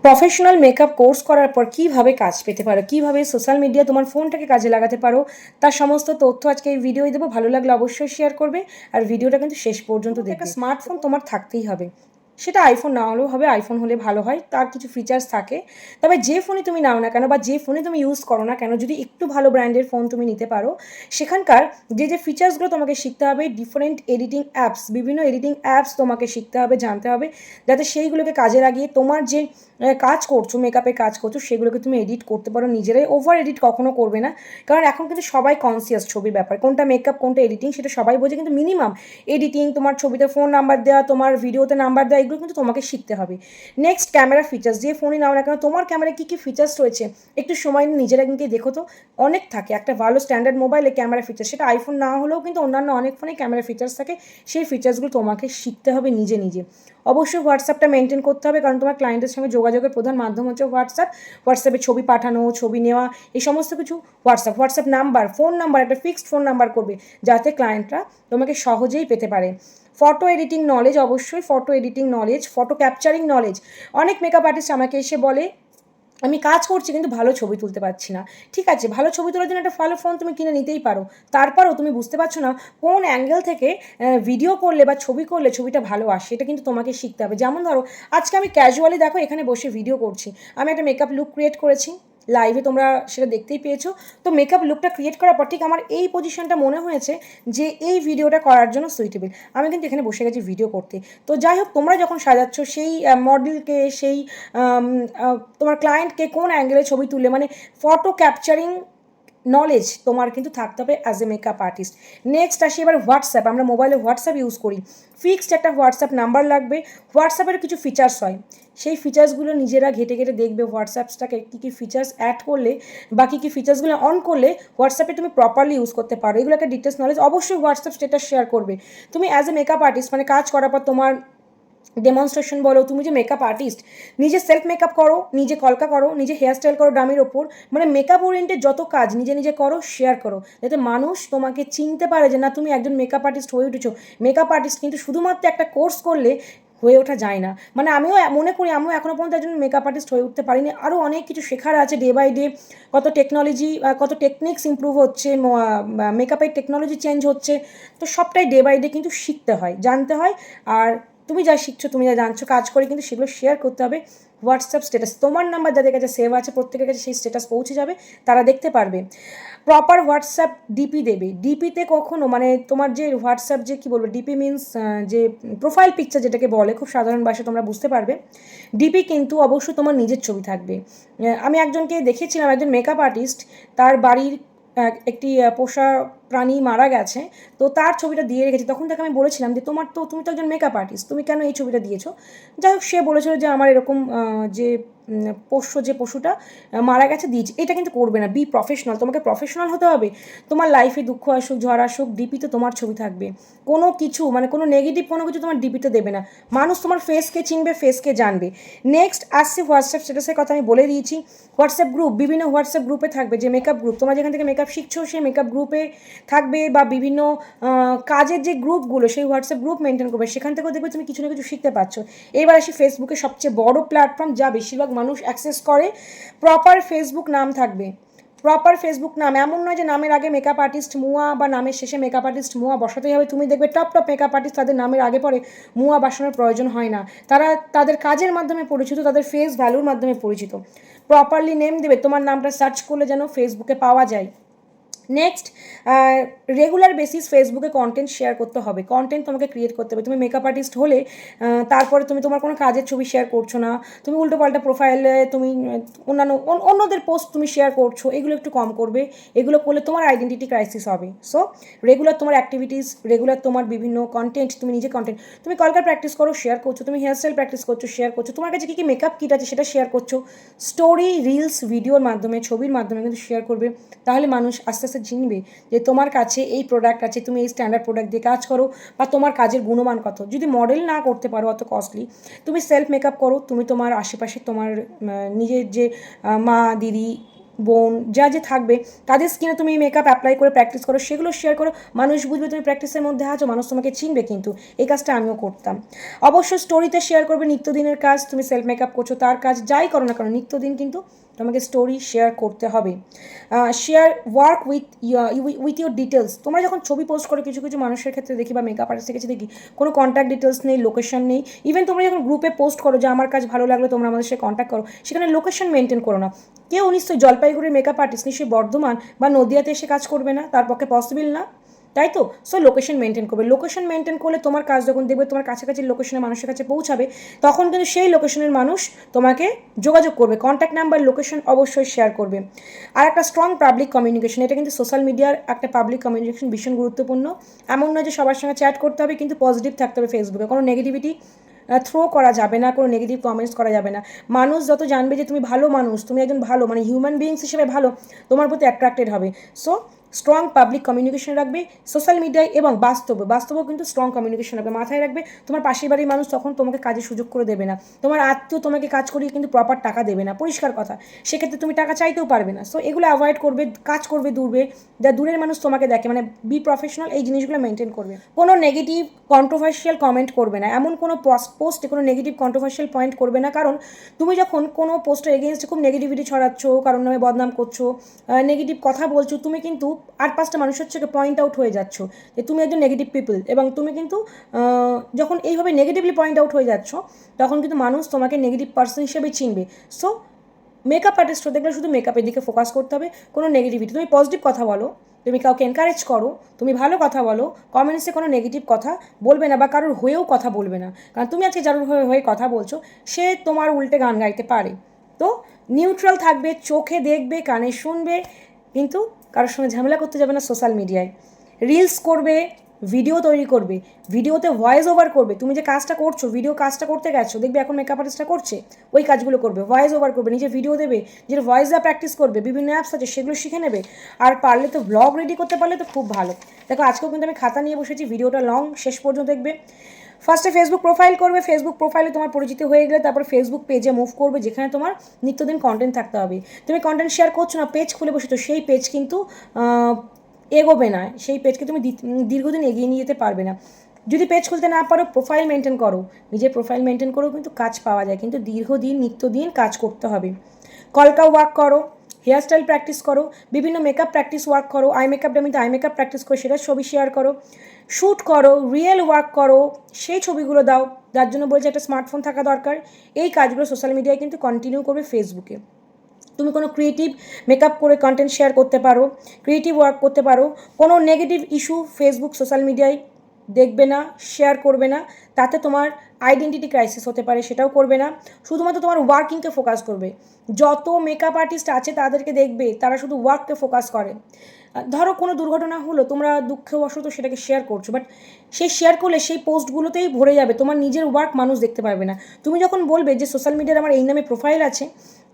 Professional makeup course করার পর কীভাবে কাজ পেতে পারো, কীভাবে সোশ্যাল মিডিয়া তোমার ফোনটাকে কাজে লাগাতে পারো, তার সমস্ত তথ্য আজকে এই ভিডিওয় দেবো। ভালো লাগলে অবশ্যই শেয়ার করবে আর ভিডিওটা কিন্তু শেষ পর্যন্ত দেখবে। একটা স্মার্টফোন তোমার থাকতেই হবে, সেটা আইফোন না হলেও হবে, আইফোন হলে ভালো হয়, তার কিছু ফিচার্স থাকে। তবে যে ফোনে তুমি নাও না কেন বা যে ফোনে তুমি ইউজ করো না কেন, যদি একটু ভালো ব্র্যান্ডের ফোন তুমি নিতে পারো, সেখানকার যে ফিচার্সগুলো তোমাকে শিখতে হবে, ডিফারেন্ট এডিটিং অ্যাপস, বিভিন্ন এডিটিং অ্যাপস তোমাকে শিখতে হবে, জানতে হবে, যাতে সেইগুলোকে কাজে লাগিয়ে তোমার যে কাজ করছো, মেকআপের কাজ করছো, সেগুলোকে তুমি এডিট করতে পারো নিজেরাই। ওভার এডিট কখনো করবে না, কারণ এখন কিন্তু সবাই কনসিয়াস ছবির ব্যাপার, কোনটা মেকআপ কোনটা এডিটিং সেটা সবাই বোঝে, কিন্তু মিনিমাম এডিটিং, তোমার ছবিতে ফোন নাম্বার দেওয়া, তোমার ভিডিওতে নাম্বার দেওয়া, এগুলো কিন্তু তোমাকে শিখতে হবে। নেক্সট, ক্যামেরা ফিচার্স, যে ফোনই নাও না কেন তোমার ক্যামেরায় কী কী ফিচার্স রয়েছে একটু সময় নিয়ে নিজেরা কিন্তু দেখো তো। অনেক থাকে, একটা ভালো স্ট্যান্ডার্ড মোবাইলে ক্যামেরা ফিচার্স, সেটা আইফোন না হলেও কিন্তু অন্যান্য অনেক ফোনে ক্যামেরা ফিচার্স থাকে, সেই ফিচার্সগুলো তোমাকে শিখতে হবে নিজে নিজে। অবশ্যই হোয়াটসঅ্যাপটা মেনটেন করতে হবে, কারণ তোমার ক্লায়েন্টের সঙ্গে যোগাযোগের প্রধান মাধ্যম হচ্ছে হোয়াটসঅ্যাপে ছবি পাঠানো, ছবি নেওয়া, এই সমস্ত কিছু হোয়াটসঅ্যাপ নাম্বার, ফোন নাম্বার, একটা ফিক্সড ফোন নাম্বার করবে, যাতে ক্লায়েন্টরা তোমাকে সহজেই পেতে পারে। ফটো এডিটিং নলেজ, অবশ্যই photo editing knowledge, photo capturing knowledge. অনেক মেকআপ আর্টিস্ট আমাকে এসে বলে আমি কাজ করছি কিন্তু ভালো ছবি তুলতে পারছি না। ঠিক আছে, ভালো ছবি তোলার জন্য একটা ভালো ফোন তুমি কিনে নিতেই পারো, তারপরও তুমি বুঝতে পারছো না কোন অ্যাঙ্গেল থেকে ভিডিও করলে বা ছবি করলে ছবিটা ভালো আসে, এটা কিন্তু তোমাকে শিখতে হবে। যেমন ধরো, আজকে আমি ক্যাজুয়ালি দেখো এখানে বসে ভিডিও করছি, আমি একটা মেকআপ লুক ক্রিয়েট করেছি, লাইভে তোমরা সেটা দেখতেই পেয়েছো। তো মেকআপ লুকটা ক্রিয়েট করার পর ঠিক আমার এই পজিশনটা মনে হয়েছে যে এই ভিডিওটা করার জন্য সুইটেবল, আমি কিন্তু এখানে বসে গেছি ভিডিও করতে। তো যাই হোক, তোমরা যখন সাজাচ্ছ সেই মডেলকে, সেই তোমার ক্লায়েন্টকে কোন অ্যাঙ্গেলে ছবি তুললে, মানে ফটো ক্যাপচারিং নলেজ তোমার কিন্তু থাকতে হবে as a makeup artist. Next আসি এবার হোয়াটসঅ্যাপ, আমরা মোবাইলে হোয়াটসঅ্যাপ ইউজ করি, ফিক্সড একটা হোয়াটসঅ্যাপ নাম্বার লাগবে। হোয়াটসঅ্যাপের কিছু ফিচার্স হয়, সেই ফিচার্সগুলো নিজেরা ঘেটে ঘেটে দেখবে, হোয়াটসঅ্যাপসটাকে কী কী ফিচার্স অ্যাড করলে বা কী কী ফিচার্সগুলো অন করলে হোয়াটসঅ্যাপে তুমি প্রপারলি ইউজ করতে পারো, এগুলো একটা ডিটেলস নলেজ। অবশ্যই হোয়াটসঅ্যাপ স্ট্যাটাস শেয়ার করবে। তুমি অ্যাজ এ মেকআপ আর্টিস্ট, মানে কাজ করার পর তোমার ডেমনস্ট্রেশন বলো, তুমি যে মেকআপ আর্টিস্ট, নিজে সেলফ মেকআপ করো, নিজে কলকা করো, নিজে হেয়ারস্টাইল করো ডামির ওপর, মানে মেকআপ ওরিয়েন্টেড যত কাজ নিজে নিজে করো, শেয়ার করো, যাতে মানুষ তোমাকে চিনতে পারে যে না, তুমি একজন মেকআপ আর্টিস্ট হয়ে উঠেছো। মেকআপ আর্টিস্ট কিন্তু শুধুমাত্র একটা কোর্স করলে হয়ে ওঠা যায় না, মানে আমিও মনে করি আমিও এখনও পর্যন্ত একজন মেকআপ আর্টিস্ট হয়ে উঠতে পারিনি, আরও অনেক কিছু শেখার আছে ডে বাই ডে। কত টেকনোলজি, কত টেকনিক্স ইম্প্রুভ হচ্ছে, মেকআপের টেকনোলজি চেঞ্জ হচ্ছে, তো সবটাই ডে বাই ডে কিন্তু শিখতে হয়, জানতে হয়। আর তুমি যা শিখছো, তুমি যা জানছো, কাজ করে কিন্তু সেগুলো শেয়ার করতে হবে। হোয়াটসঅ্যাপ স্ট্যাটাস, তোমার নাম্বার যাদের কাছে সেভ আছে প্রত্যেকের কাছে সেই স্ট্যাটাস পৌঁছে যাবে, তারা দেখতে পারবে। প্রপার হোয়াটসঅ্যাপ ডিপি দেবে, ডিপিতে কখনো, মানে তোমার যে হোয়াটসঅ্যাপ যে কী বলবো, ডিপি মিনস যে প্রোফাইল পিকচার যেটাকে বলে, খুব সাধারণ ভাষায় তোমরা বুঝতে পারবে। ডিপি কিন্তু অবশ্যই তোমার নিজের ছবি থাকবে। আমি একজনকে দেখেছিলাম, একজন মেকআপ আর্টিস্ট, তার বাড়ির একটি পোষা প্রাণী মারা গেছে, তো তার ছবিটা দিয়ে রেখেছে। তখন তাকে আমি বলেছিলাম যে তুমি তো একজন মেকআপ আর্টিস্ট, তুমি কেন এই ছবিটা দিয়েছো? যাই হোক, সে বলেছিল যে আমার এরকম যে যে পশুটা মারা গেছে দিয়েছি। এটা কিন্তু করবে না, বি প্রফেশনাল, তোমাকে প্রফেশনাল হতে হবে। তোমার লাইফে দুঃখ আসুক, ঝড় আসুক, ডিপিতে তোমার ছবি থাকবে। কোনো কিছু, মানে কোনো নেগেটিভ কোনো কিছু তোমার ডিপিতে দেবে না, মানুষ তোমার ফেসকে চিনবে, ফেসকে জানবে। নেক্সট আসছে হোয়াটসঅ্যাপ স্ট্যাটাসের কথা আমি বলে দিয়েছি। হোয়াটসঅ্যাপ গ্রুপ, বিভিন্ন হোয়াটসঅ্যাপ গ্রুপে থাকবে, যে মেকআপ গ্রুপ, তোমরা যেখান থেকে মেকআপ শিখছো সেই মেকআপ গ্রুপে থাকবে, বা বিভিন্ন কাজের যে গ্রুপগুলো, সেই হোয়াটসঅ্যাপ গ্রুপ মেনটেন করবে, সেখান থেকেও দেখবে তুমি কিছু না কিছু শিখতে পারছো। এবার আসি ফেসবুকে, সবচেয়ে বড় প্ল্যাটফর্ম, যা বেশিরভাগ মানুষ অ্যাক্সেস করে। প্রপার ফেসবুক নাম থাকবে, প্রপার ফেসবুক নাম, এমন নয় যে নামের আগে মেকআপ আর্টিস্ট মুয়া বা নামের শেষে মেকআপ আর্টিস্ট মুয়া বসাতেই হবে। তুমি দেখবে টপ টপ মেকআপ আর্টিস্ট, তাদের নামের আগে পরে মুয়া বসানোর প্রয়োজন হয় না, তারা তাদের কাজের মাধ্যমে পরিচিত, তাদের ফেস ভ্যালুর মাধ্যমে পরিচিত। প্রপারলি নেম দেবে, তোমার নামটা সার্চ করলে যেন ফেসবুকে পাওয়া যায়। নেক্সট, রেগুলার বেসিস ফেসবুকে কন্টেন্ট শেয়ার করতে হবে, কন্টেন্ট তোমাকে ক্রিয়েট করতে হবে। তুমি মেকআপ আর্টিস্ট হলে তারপরে তুমি তোমার কোনো কাজের ছবি শেয়ার করছো না, তুমি উল্টোপাল্টা প্রোফাইলে তুমি অন্যদের পোস্ট তুমি শেয়ার করছো, এগুলো একটু কম করবে। এগুলো করলে তোমার আইডেন্টিটি ক্রাইসিস হবে। সো রেগুলার তোমার অ্যাক্টিভিটিস, রেগুলার তোমার বিভিন্ন কন্টেন্ট, তুমি নিজে কন্টেন্ট, তুমি কলকার প্র্যাকটিস করো, শেয়ার করছো, তুমি হেয়ারস্টাইল প্র্যাকটিস করছো, শেয়ার করছো, তোমার কাছে কী কী মেকআপ কিট আছে সেটা শেয়ার করছো। স্টোরি, রিলস, ভিডিওর মাধ্যমে, ছবির মাধ্যমে কিন্তু শেয়ার করবে, তাহলে মানুষ আস্তে আস্তে চিনবে যে তোমার কাছে এই প্রোডাক্ট আছে, তুমি এই স্ট্যান্ডার্ড প্রোডাক্ট দিয়ে কাজ করো, বা তোমার কাজের গুণমান কত। যদি মডেল না করতে পারো অত কস্টলি, তুমি সেলফ মেকআপ করো, তুমি তোমার আশেপাশে তোমার নিজের যে মা, দিদি, বোন যা যে থাকবে তাদের স্কিনে তুমি মেকআপ অ্যাপ্লাই করে প্র্যাকটিস করো, সেগুলো শেয়ার করো, মানুষ বুঝবে তুমি প্র্যাকটিসের মধ্যে আছো, মানুষ তোমাকে চিনবে। কিন্তু এই কাজটা আমিও করতাম। অবশ্যই স্টোরিতে শেয়ার করবে নিত্যদিনের কাজ, তুমি সেলফ মেকআপ করছো তার কাজ, যাই করো না কারণ নিত্যদিন কিন্তু তোমাকে স্টোরি শেয়ার করতে হবে। Share work with your details. তোমরা যখন ছবি পোস্ট করো, কিছু কিছু মানুষের ক্ষেত্রে দেখি বা মেকআপ আর্টিস্টের কাছে দেখি কোনো কন্ট্যাক্ট ডিটেলস নেই, লোকেশন নেই। ইভেন তোমরা যখন গ্রুপে পোস্ট করো যে আমার কাজ ভালো লাগলো তোমরা আমাদের সাথে কন্ট্যাক্ট করো, সেখানে লোকেশন মেনটেন করো না। কেউ নিশ্চয়ই জলপাইগুড়ির মেকআপ আর্টিস্ট নিশ্চয়ই বর্ধমান বা নদিয়াতে এসে কাজ করবে না, তার পক্ষে পসিবল না, তাই তো? সো লোকেশন মেনটেন করবে। লোকেশন মেনটেন করলে তোমার কাজ যখন দেখবে তোমার কাছাকাছি লোকেশনে মানুষের কাছে পৌঁছাবে, তখন কিন্তু সেই লোকেশনের মানুষ তোমাকে যোগাযোগ করবে। কন্ট্যাক্ট নাম্বার, লোকেশন অবশ্যই শেয়ার করবে। আর একটা স্ট্রং পাবলিক কমিউনিকেশন, এটা কিন্তু সোশ্যাল মিডিয়ার একটা পাবলিক কমিউনিকেশন ভীষণ গুরুত্বপূর্ণ। এমন নয় যে সবার সঙ্গে চ্যাট করতে হবে, কিন্তু পজিটিভ থাকতে হবে ফেসবুকে। কোনো নেগেটিভিটি থ্রো করা যাবে না, কোনো নেগেটিভ কমেন্টস করা যাবে না। মানুষ যত জানবে যে তুমি ভালো মানুষ, তুমি একজন ভালো মানে হিউম্যান বিইংস হিসেবে ভালো, তোমার প্রতি অ্যাট্রাক্টেড হবে। সো স্ট্রং পাবলিক কমিউনিকেশন রাখবে সোশ্যাল মিডিয়ায় এবং বাস্তবেও কিন্তু স্ট্রং কমিউনিকেশন রাখবে। মাথায় রাখবে তোমার পাশের বাড়ির মানুষ তখন তোমাকে কাজের সুযোগ করে দেবে না, তোমার আত্মীয় তোমাকে কাজ করিয়ে কিন্তু প্রপার টাকা দেবে না, পরিষ্কার কথা। সেক্ষেত্রে তুমি টাকা চাইতেও পারবে না। সো এগুলো অ্যাভয়েড করবে, কাজ করবে দূরে, যা দূরের মানুষ তোমাকে দেখে, মানে বি প্রফেশনাল, এই জিনিসগুলো মেনটেন করবে। কোনো নেগেটিভ কন্ট্রোভার্সিয়াল কমেন্ট করবে না, এমন কোনো পোস্টে কোনো নেগেটিভ কন্ট্রোভার্সিয়াল পয়েন্ট করবে না। কারণ তুমি যখন কোনো পোস্টের এগেনস্টে খুব নেগেটিভিটি ছড়াচ্ছ, কারোর নামে বদনাম করছো, নেগেটিভ কথা বলছো, তুমি কিন্তু আর পাঁচটা মানুষের থেকে পয়েন্ট আউট হয়ে যাচ্ছ যে তুমি একজন নেগেটিভ পিপল। এবং তুমি কিন্তু যখন এইভাবে নেগেটিভলি পয়েন্ট আউট হয়ে যাচ্ছ, তখন কিন্তু মানুষ তোমাকে নেগেটিভ পার্সন হিসেবে চিনবে। সো মেকআপ আর্টিস্ট হতে গেলে শুধু মেকআপের দিকে ফোকাস করতে হবে, কোনো নেগেটিভিটি। তুমি পজিটিভ কথা বলো, তুমি কাউকে এনকারেজ করো, তুমি ভালো কথা বলো, কমেন্টসে কোনো নেগেটিভ কথা বলবে না বা কারোর হয়েও কথা বলবে না। কারণ তুমি আজকে যার হয়ে কথা বলছো, সে তোমার উল্টে গান গাইতে পারে। তো নিউট্রাল থাকবে, চোখে দেখবে, কানে শুনবে, কিন্তু কারোর সঙ্গে ঝামেলা করতে যাবে না সোশ্যাল মিডিয়ায়। রিলস করবে, ভিডিও তৈরি করবে, ভিডিওতে ভয়েস ওভার করবে। তুমি যে কাজটা করছো, ভিডিও কাজটা করতে গেছো, দেখবে এখন মেকআপ আর্টিস্টরা করছে, ওই কাজগুলো করবে, ভয়েস ওভার করবে, নিজে ভিডিও দেবে, নিজের ভয়েস দেওয়া প্র্যাকটিস করবে, বিভিন্ন অ্যাপস আছে সেগুলো শিখে নেবে। আর পারলে তো ব্লগ রেডি করতে পারলে তো খুব ভালো। দেখো আজকেও কিন্তু আমি খাতা নিয়ে বসেছি, ভিডিওটা লং, শেষ পর্যন্ত দেখবে। ফার্স্টে ফেসবুক প্রোফাইল করবে, ফেসবুক প্রোফাইলে তোমার পরিচিতি হয়ে গেলে তারপর ফেসবুক পেজে মুভ করবে, যেখানে তোমার নিত্যদিন কন্টেন্ট থাকতে হবে। তুমি কন্টেন্ট শেয়ার করছো না, পেজ খুলে বসে, তো সেই পেজ কিন্তু এগোবে না, সেই পেজকে তুমি দীর্ঘদিন এগিয়ে নিয়ে যেতে পারবে না। যদি পেজ খুলতে না পারো, প্রোফাইল মেনটেন করো, নিজের প্রোফাইল মেনটেন করেও কিন্তু কাজ পাওয়া যায়, কিন্তু দীর্ঘদিন নিত্যদিন কাজ করতে হবে। কলকা ওয়ার্ক করো, হেয়ারস্টাইল প্র্যাকটিস করো, বিভিন্ন মেকআপ প্র্যাকটিস ওয়ার্ক করো, আই মেকআপ ডেমিতে আই মেকআপ প্র্যাকটিস করো, সেটা ছবি শেয়ার করো, শ্যুট করো, রিয়েল ওয়ার্ক করো, সেই ছবিগুলো দাও। যার জন্য বলছি একটা স্মার্টফোন থাকা দরকার। এই কাজগুলো সোশ্যাল মিডিয়ায় কিন্তু কন্টিনিউ করবে। ফেসবুকে তুমি কোনো ক্রিয়েটিভ মেকআপ করে কন্টেন্ট শেয়ার করতে পারো, ক্রিয়েটিভ ওয়ার্ক করতে পারো। কোনো নেগেটিভ ইস্যু ফেসবুক সোশ্যাল মিডিয়ায় দেখবে না, শেয়ার করবে না, তাতে তোমার আইডেন্টিটি ক্রাইসিস হতে পারে, সেটাও করবে না। শুধুমাত্র তোমার ওয়ার্কিংকে ফোকাস করবে। যত মেকআপ আর্টিস্ট আছে তাদেরকে দেখবে তারা শুধু ওয়ার্ককে ফোকাস করে। ধরো কোনো দুর্ঘটনা হলো, তোমরা দুঃখবশত সেটাকে শেয়ার করছো, বাট সেই শেয়ার করলে সেই পোস্টগুলোতেই ভরে যাবে, তোমার নিজের ওয়ার্ক মানুষ দেখতে পারবে না। তুমি যখন বলবে যে সোশ্যাল মিডিয়ার আমার এই নামে প্রোফাইল আছে,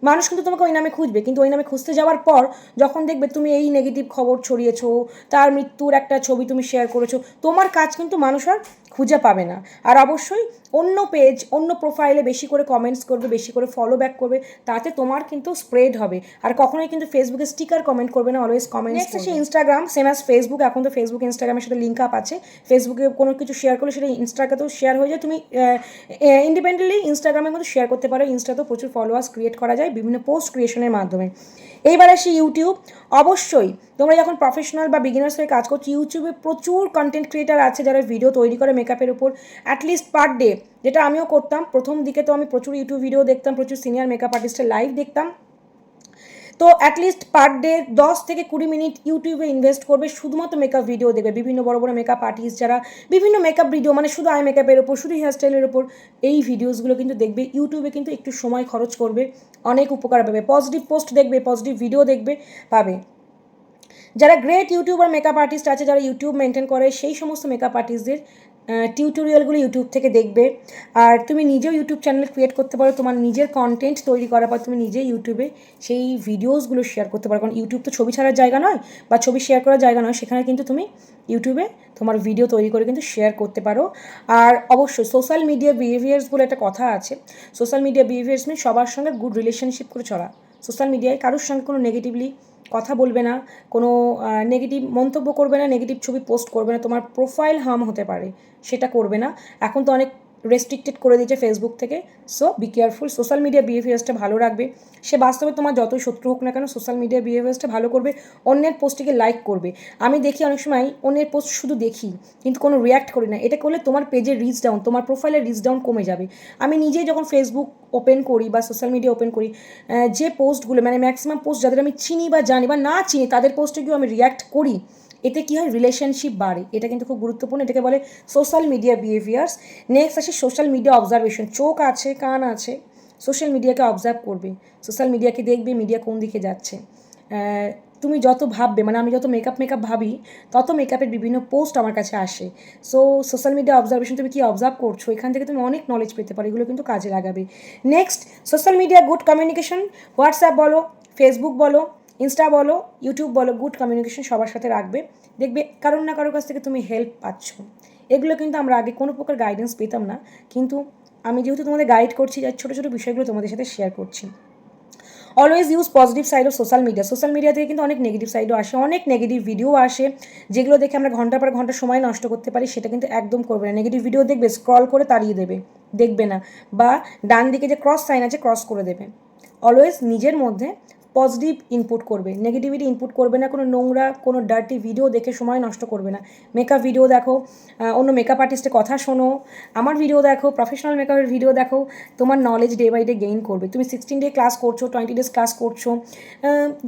মানুষ কিন্তু তোমাকে ওই নামে খুঁজবে, কিন্তু ওই নামে খুঁজতে যাওয়ার পর যখন দেখবে তুমি এই নেগেটিভ খবর ছড়িয়েছো, তার মৃত্যুর একটা ছবি তুমি শেয়ার করেছো, তোমার কাজ কিন্তু মানুষ আর খুঁজে পাবে না। আর অবশ্যই অন্য পেজ, অন্য প্রোফাইলে বেশি করে কমেন্টস করবে, বেশি করে ফলো ব্যাক করবে, তাতে তোমার কিন্তু স্প্রেড হবে। আর কখনোই কিন্তু ফেসবুকে স্টিকার কমেন্ট করবে না, অলওয়েজ কমেন্ট। নেক্সট আছে ইনস্টাগ্রাম, সেম অ্যাজ ফেসবুক। এখন তো ফেসবুক ইনস্টাগ্রামের সাথে লিঙ্ক আপ আছে, ফেসবুকে কোনো কিছু শেয়ার করলে সেটা ইনস্টাগ্রামেও শেয়ার হয়ে যায়। তুমি ইন্ডিপেন্ডেন্টলি ইনস্টাগ্রামের মধ্যে শেয়ার করতে পারো, ইনস্টাতেও প্রচুর ফলোয়ার্স ক্রিয়েট করা যায় বিভিন্ন পোস্ট ক্রিয়েশনের মাধ্যমে। এইবার আসি ইউটিউব। অবশ্যই তোমরা যখন প্রফেশনাল বা বিগিনার্স হয়ে কাজ করছো, ইউটিউবে প্রচুর কন্টেন্ট ক্রিয়েটার আছে যারা ভিডিও তৈরি করে মেকআপের উপর, অ্যাটলিস্ট পার ডে, যেটা আমিও করতাম প্রথম দিকে। তো আমি প্রচুর ইউটিউব ভিডিও দেখতাম, প্রচুর সিনিয়র মেকআপ আর্টিস্টের লাইভ দেখতাম। তো অ্যাটলিস্ট পার ডে 10 থেকে 20 মিনিট ইউটিউবে ইনভেস্ট করবে, শুধুমাত্র মেকআপ ভিডিও দেখবে। বিভিন্ন বড় বড় মেকআপ আর্টিস্ট যারা বিভিন্ন মেকআপ ভিডিও, মানে শুধু আই মেকআপের ওপর, শুধু হেয়ারস্টাইলের ওপর, এই ভিডিওসগুলো কিন্তু দেখবে। ইউটিউবে কিন্তু একটু সময় খরচ করবে, অনেক উপকার পাবে। পজিটিভ পোস্ট দেখবে, পজিটিভ ভিডিও দেখবে, পাবে। যারা গ্রেট ইউটিউবার মেকআপ আর্টিস্ট আছে, যারা ইউটিউব মেনটেন করে, সেই সমস্ত মেকআপ আর্টিস্টদের টিউটোরিয়ালগুলো ইউটিউব থেকে দেখবে। আর তুমি নিজেও ইউটিউব চ্যানেল ক্রিয়েট করতে পারো, তোমার নিজের কন্টেন্ট তৈরি করার পর তুমি নিজেই ইউটিউবে সেই ভিডিওসগুলো শেয়ার করতে পারো। কারণ ইউটিউব তো ছবি ছাড়ার জায়গা নয় বা ছবি শেয়ার করার জায়গা নয়, সেখানে কিন্তু তুমি ইউটিউবে তোমার ভিডিও তৈরি করে কিন্তু শেয়ার করতে পারো। আর অবশ্যই সোশ্যাল মিডিয়া বিহেভিয়ার্স বলে একটা কথা আছে, সোশ্যাল মিডিয়া বিহেভিয়ার্স মানে সবার সঙ্গে গুড রিলেশনশিপ করে চলা। সোশ্যাল মিডিয়ায় কারোর সঙ্গে কোনো নেগেটিভলি কথা বলবে না, কোনো নেগেটিভ মন্তব্য করবে না, নেগেটিভ ছবি পোস্ট করবে না, তোমার প্রোফাইল হার্ম হতে পারে সেটা করবে না। এখন তো অনেক রেস্ট্রিক্টেড করে দিয়েছে ফেসবুক থেকে। So be careful, social media বিহেভিয়ার্সটা ভালো রাখবে। সে বাস্তবে তোমার যতই শত্রু হোক না কেন, সোশ্যাল মিডিয়া বিহেভিয়ার্সটা ভালো করবে, অন্যের পোস্টটিকে লাইক করবে। আমি দেখি অনেক সময় অন্যের পোস্ট শুধু দেখি কিন্তু কোনো রিয়্যাক্ট করি না। এটা করলে তোমার পেজের রিচ ডাউন, তোমার প্রোফাইলের রিচ ডাউন কমে যাবে। আমি নিজেই যখন ফেসবুক ওপেন করি বা সোশ্যাল মিডিয়া ওপেন করি, যে পোস্টগুলো মানে ম্যাক্সিমাম পোস্ট যাদের আমি চিনি বা জানি বা না চিনি তাদের পোস্টে গিয়েও আমি রিয়্যাক্ট করি, এতে কী হয়, রিলেশনশিপ বাড়ে। এটা কিন্তু খুব গুরুত্বপূর্ণ, এটাকে বলে সোশ্যাল মিডিয়া বিহেভিয়ার্স। নেক্সট আসে সোশ্যাল মিডিয়া অবজারভেশন। চোখ আছে, কান আছে, সোশ্যাল মিডিয়াকে অবজার্ভ করবে, সোশ্যাল মিডিয়াকে দেখবে মিডিয়া কোন দিকে যাচ্ছে। তুমি যত ভাববে, মানে আমি যত মেকআপ ভাবি তত মেকআপের বিভিন্ন পোস্ট আমার কাছে আসে। সো সোশ্যাল মিডিয়া অবজারভেশন, তুমি কী অবজার্ভ করছো, এখান থেকে তুমি অনেক নলেজ পেতে পারো, এগুলো কিন্তু কাজে লাগাবে। Next social media good communication. WhatsApp বলো, ফেসবুক বলো, ইনস্টা বলো, ইউটিউব বলো, গুড কমিউনিকেশন সবার সাথে রাখবে। দেখবে কারোর না কারোর কাছ থেকে তুমি হেল্প পাচ্ছ। এগুলো কিন্তু আমরা আগে কোনো প্রকার গাইডেন্স পেতাম না, কিন্তু আমি যেহেতু তোমাদের গাইড করছি, ছোটো ছোটো বিষয়গুলো তোমাদের সাথে শেয়ার করছি। Always use positive side of social media. Social media থেকে কিন্তু অনেক নেগেটিভ সাইডও আসে, অনেক নেগেটিভ ভিডিও আসে, যেগুলো দেখে আমরা ঘন্টার পর ঘন্টা সময় নষ্ট করতে পারি। সেটা কিন্তু একদম করবে না। নেগেটিভ ভিডিও দেখবে, স্ক্রল করে তাড়িয়ে দেবে, দেখবে না, বা ডান দিকে যে ক্রস সাইন আছে ক্রস করে দেবে। অলওয়েজ নিজের মধ্যে পজিটিভ ইনপুট করবে, নেগেটিভিটি ইনপুট করবে না। কোনো নোংরা, কোনো ডার্টি ভিডিও দেখে সময় নষ্ট করবে না। মেকআপ ভিডিও দেখো, অন্য মেকআপ আর্টিস্টের কথা শোনো, আমার ভিডিও দেখো, প্রফেশনাল মেকআপের ভিডিও দেখো, তোমার knowledge day by day gain করবে। তুমি 16 ডে ক্লাস করছো, 20 ডেজ ক্লাস করছো,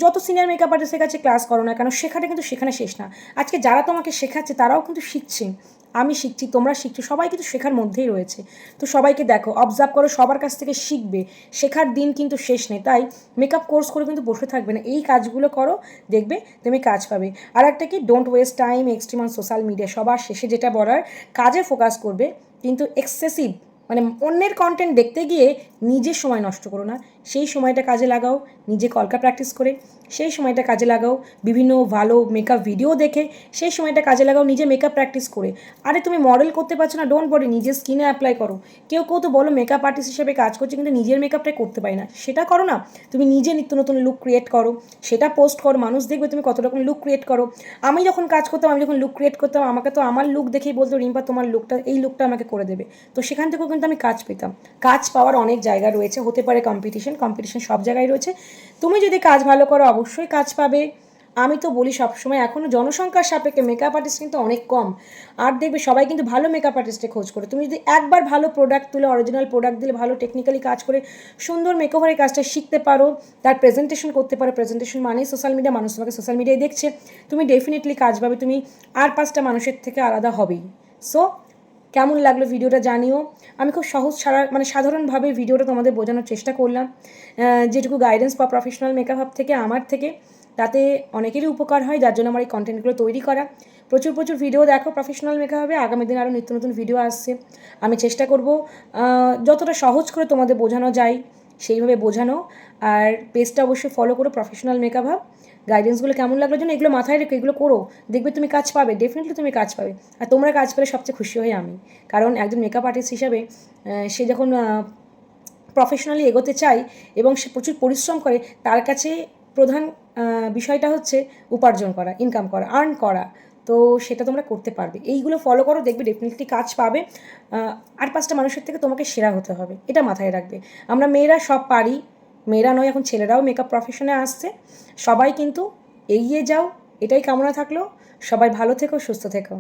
যত সিনিয়র মেকআপ আর্টিস্টের কাছে ক্লাস করো না কেন, শেখাটা কিন্তু সেখানে শেষ না। আজকে যারা তোমাকে শেখাচ্ছে তারাও কিন্তু শিখছে, আমি শিখছি, তোমরা শিখছো, সবাই কিন্তু শেখার মধ্যেই রয়েছে। তো সবাইকে দেখো, অবজার্ভ করো, সবার কাছ থেকে শিখবে। শেখার দিন কিন্তু শেষ নেই। তাই মেকআপ কোর্স করে কিন্তু বসে থাকবে না, এই কাজগুলো করো, দেখবে তুমি কাজ পাবে। আর একটা কি, don't waste time extreme on social media. সবার শেষে যেটা বলার, কাজে ফোকাস করবে, কিন্তু এক্সেসিভ মানে অন্যের কন্টেন্ট দেখতে গিয়ে নিজের সময় নষ্ট করো না। সেই সময়টা কাজে লাগাও নিজে কলকা প্র্যাকটিস করে, সেই সময়টা কাজে লাগাও বিভিন্ন ভালো মেকআপ ভিডিও দেখে, সেই সময়টা কাজে লাগাও নিজে মেকআপ প্র্যাকটিস করে। আরে তুমি মডেল করতে পারছো না, ডোন্ট বডি, নিজের স্কিনে অ্যাপ্লাই করো। কেউ কেউ তো বলো মেকআপ আর্টিস্ট হিসেবে কাজ করছে কিন্তু নিজের মেকআপটাই করতে পারি না, সেটা করো না। তুমি নিজে নিত্য নতুন লুক ক্রিয়েট করো, সেটা পোস্ট করো, মানুষ দেখবে তুমি কত রকম লুক ক্রিয়েট করো। আমি যখন কাজ করতাম, আমি যখন লুক ক্রিয়েট করতাম, আমাকে তো আমার লুক দেখেই বলতো, রিম্পা তোমার লুকটা, এই লুকটা আমাকে করে দেবে। তো সেখান থেকেও কিন্তু আমি কাজ পেতাম। কাজ পাওয়ার অনেক জায়গা রয়েছে, হতে পারে কম্পিটিশন সব জায়গায় রয়েছে। তুমি যদি কাজ ভালো করো অবশ্যই কাজ পাবে। আমি তো বলি সবসময়, এখনও জনসংখ্যার সাপেক্ষে মেকআপ আর্টিস্ট কিন্তু অনেক কম। আর দেখবে সবাই কিন্তু ভালো মেকআপ আর্টিস্টে খোঁজ করে। তুমি যদি একবার ভালো প্রোডাক্ট তুলে, অরিজিনাল প্রোডাক্ট দিলে, ভালো টেকনিক্যালি কাজ করে সুন্দর মেকওভারের কাজটা শিখতে পারো, তার প্রেজেন্টেশন করতে পারো, প্রেজেন্টেশন মানেই সোশ্যাল মিডিয়া, মানুষ তোমাকে সোশ্যাল মিডিয়ায় দেখছে, তুমি ডেফিনেটলি কাজ পাবে, তুমি আর 5টা মানুষের থেকে আলাদা হবেই। সো কেমন লাগলো ভিডিওটা জানিও। আমি খুব সহজ সাধারণভাবে ভিডিওটা তোমাদের বোঝানোর চেষ্টা করলাম, যেটুকু গাইডেন্স বা প্রফেশনাল মেকআপ হাব থেকে আমার থেকে, তাতে অনেকেরই উপকার হয়, যার জন্য আমার এই কন্টেন্টগুলো তৈরি করা। প্রচুর ভিডিও দেখো প্রফেশনাল মেকআপে, আগামী দিন আরও নিত্য নতুন ভিডিও আসছে। আমি চেষ্টা করব যতটা সহজ করে তোমাদের বোঝানো যায় সেইভাবে বোঝানো। আর পেজটা অবশ্যই ফলো করো, প্রফেশনাল মেকআপ হাব। গাইডেন্সগুলো কেমন লাগলো জন্য এগুলো মাথায় রেখো, এগুলো করো, দেখবে তুমি কাজ পাবে, ডেফিনেটলি তুমি কাজ পাবে। আর তোমরা কাজ পেলে সবচেয়ে খুশি হই আমি, কারণ একজন মেকআপ আর্টিস্ট হিসাবে সে যখন প্রফেশনালি এগোতে চায় এবং সে প্রচুর পরিশ্রম করে, তার কাছে প্রধান বিষয়টা হচ্ছে উপার্জন করা, ইনকাম করা, আর্ন করা। তো সেটা তোমরা করতে পারবে, এইগুলো ফলো করো, দেখবে ডেফিনেটলি কাজ পাবে। আর 5টা মানুষের থেকে তোমাকে সেরা হতে হবে, এটা মাথায় রাখবে। আমরা মেয়েরা সব পারি, মেয়েরা নয়, এখন ছেলেরাও মেকআপ প্রফেশনে আসছে। সবাই কিন্তু এগিয়ে যাও, এটাই কামনা থাকলো। সবাই ভালো থেকো, সুস্থ থেকো।